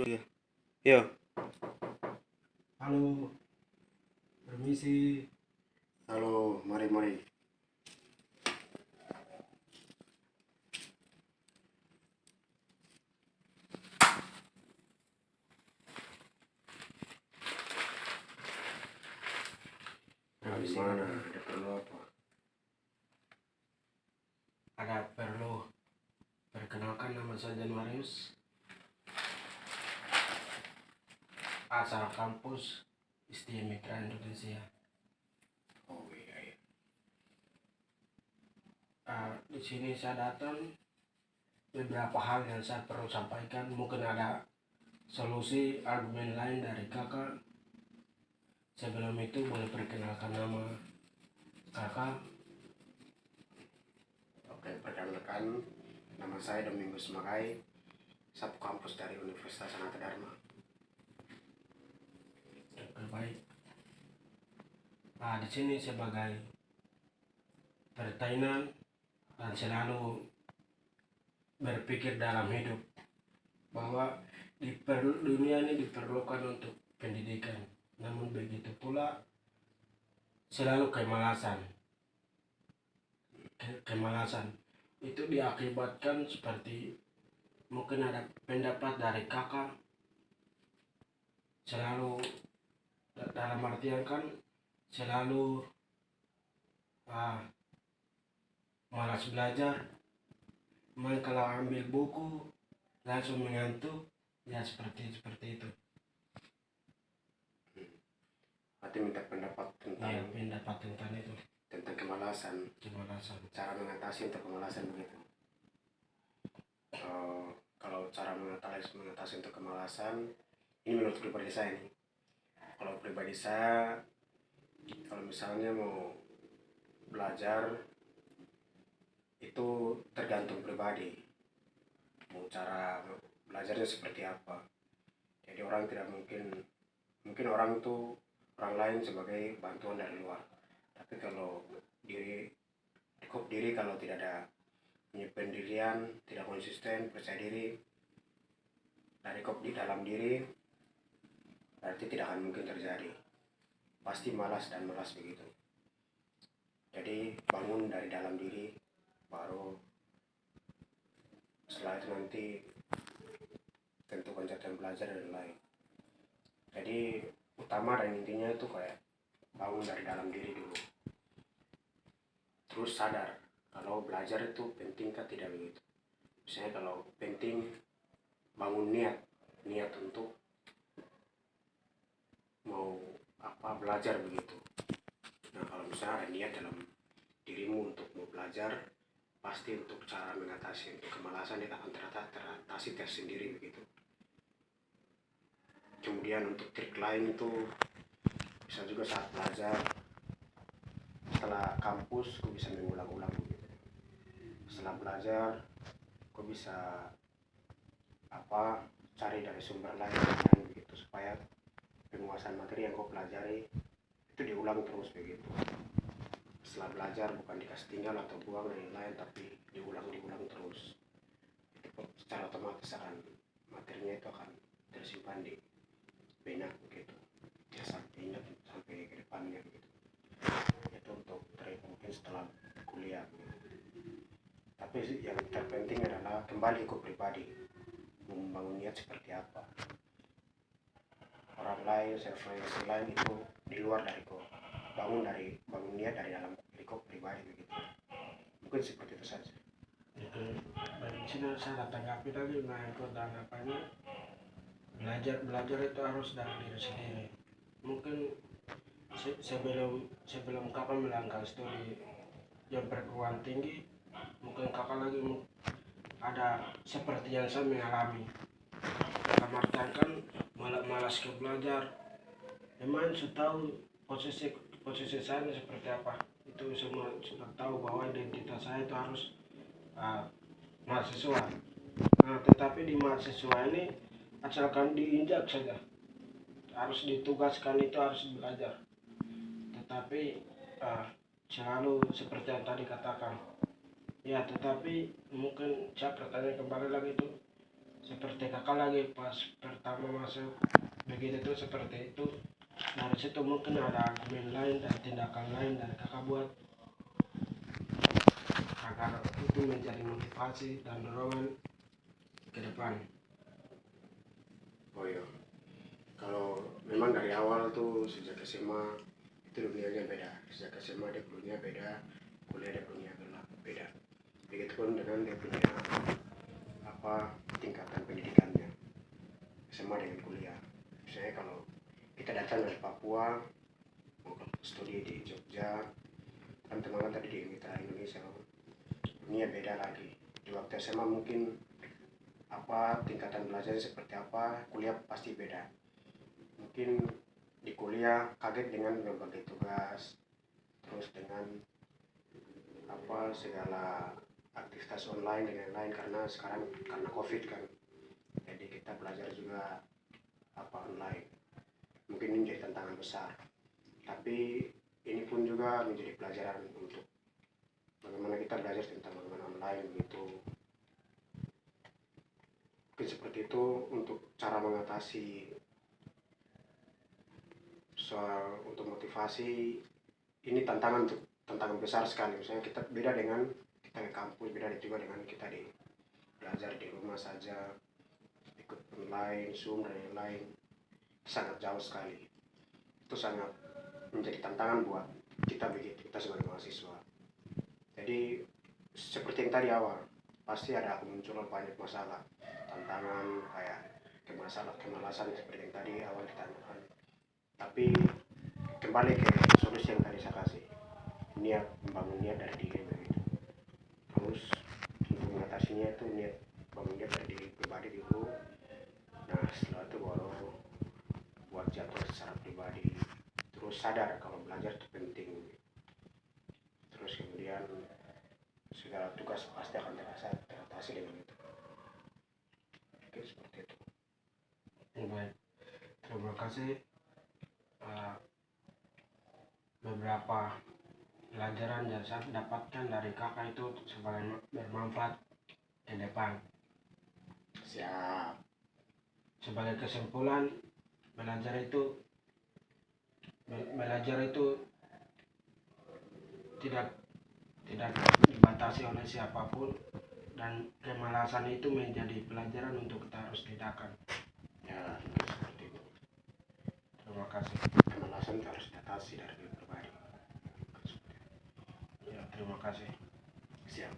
Iya. Yo, Halo, permisi. Halo, mari. Permisi. Gimana? Ada perlu apa? Ada perlu perkenalkan, nama saya Januarius, asal kampus STM Mitra Indonesia. Oh iya. Di sini saya datang beberapa hal yang saya perlu sampaikan. Mungkin ada solusi argumen lain dari kakak. Sebelum itu boleh perkenalkan nama kakak. Oke, perkenalkan, nama saya Domingus Makai, satu kampus dari Universitas Sanata Dharma. Baik. Di sini sebagai pertainan dan selalu berpikir dalam hidup bahwa dunia ini diperlukan untuk pendidikan, namun begitu pula selalu kemalasan itu diakibatkan seperti mungkin ada pendapat dari kakak selalu dalam artian kan selalu malas belajar, kalau ambil buku langsung mengantuk, ya seperti itu. Berarti minta pendapat Ya, pendapat tentang itu, tentang kemalasan, cara mengatasi untuk kemalasan begitu. Kalau cara mengatasi untuk kemalasan, ini menurut pribadi saya nih. Kalau pribadi saya, kalau misalnya mau belajar itu tergantung pribadi, mau cara belajarnya seperti apa. Jadi orang tidak mungkin orang itu orang lain sebagai bantuan dari luar, tapi kalau cukup diri kalau tidak ada pendirian, tidak konsisten, percaya diri dari di dalam diri, berarti tidak akan mungkin terjadi, pasti malas begitu. Jadi bangun dari dalam diri, baru setelah itu nanti tentukan catatan belajar dan lain. Jadi utama dan intinya itu kayak bangun dari dalam diri dulu, terus sadar kalau belajar itu penting kah tidak begitu. Misalnya kalau penting, bangun niat untuk mau belajar begitu. Nah, kalau misalnya ada niat dalam dirimu untuk mau belajar, pasti untuk cara mengatasi untuk kemalasan itu akan teratasi tersendiri begitu. Kemudian untuk trik lain itu bisa juga saat belajar, setelah kampus kau bisa mengulang-ulang begitu. Setelah belajar kau bisa cari dari sumber lain begitu, supaya penguasaan materi yang kau pelajari itu diulang terus begitu. Setelah belajar bukan dikasih tinggal atau buang dan lain-lain, tapi diulang terus. Itu secara otomatis akan materinya itu akan tersimpan di benak begitu, ya sampai ingat sampai ke depannya begitu. Itu untuk mungkin setelah kuliah begitu. Tapi yang terpenting adalah kembali ke pribadi, membangun niat seperti apa. Orang lain, referensi lain itu di luar dari kau. Bangun niat dari dalam diri kau pribadi begitu. Mungkin seperti itu saja. Itu dari sini saya tanggapi lagi mengikut dan apanya, belajar itu harus dari diri sendiri. Mungkin sebelum kakak melangkah studi yang perguruan tinggi, mungkin kakak lagi ada seperti yang saya mengalami, dalam artian kan malas ke belajar. Memang sudah tahu posisi saya seperti apa, itu semua sudah tahu bahwa identitas saya itu harus mahasiswa. Nah, tetapi di mahasiswa ini asalkan diinjak saja, harus ditugaskan itu harus belajar. Tetapi selalu seperti yang tadi katakan, ya tetapi mungkin saya bertanya kembali lagi itu, seperti kakak lagi pas pertama masuk begitu tuh seperti itu. Dari situ mungkin ada argumen lain dan tindakan lain dari kakak buat agar itu menjadi motivasi dan dorongan ke depan. Oh iya, kalau memang dari awal tuh sejak SMA itu dunianya beda. Sejak SMA dia dunia beda, kuliah dia dunia beda. Begitupun dengan dia punya tingkatan pendidikannya, SMA dengan kuliah. Misalnya kalau kita datang dari Papua mau studi di Jogja, kan teman-teman tadi di Mitra Indonesia, dunia beda lagi. Di waktu SMA mungkin tingkatan belajarnya seperti apa, kuliah pasti beda. Mungkin di kuliah kaget dengan berbagai tugas, terus dengan segala aktivitas online dan lain-lain, karena sekarang karena COVID kan, jadi kita belajar juga online. Mungkin ini menjadi tantangan besar, tapi ini pun juga menjadi pelajaran untuk bagaimana kita belajar tentang bagaimana online gitu. Mungkin seperti itu untuk cara mengatasi soal untuk motivasi. Ini tantangan besar sekali. Misalnya kita beda dengan kita ke kampus, beda juga dengan kita di belajar di rumah saja, ikut online, Zoom dan lain-lain, sangat jauh sekali. Itu sangat menjadi tantangan buat kita sebagai mahasiswa. Jadi seperti yang tadi awal, pasti ada kemunculan banyak masalah, tantangan kayak kemalasan seperti yang tadi awal ditanyakan. Tapi kembali ke solusi yang tadi saya kasih, membangun niat dari diri begitu. Terus untuk mengatasinya itu bangun niat dari diri pribadi dulu. Nah setelah itu baru buat jadwal secara pribadi. Terus sadar kalau belajar itu penting. Terus kemudian segala tugas pasti akan teratasi dengan itu. Oke, seperti itu. Baik, terima kasih. Beberapa pelajaran yang saya dapatkan dari kakak itu sebagai bermanfaat ke depan. Siap. Sebagai kesimpulan, belajar itu tidak dibatasi oleh siapapun, dan kemalasan itu menjadi pelajaran untuk kita harus tindakan. Ya, seperti itu. Terima kasih. Kemalasan harus diatasi dari diri pribadi. Ya, terima kasih. Siap.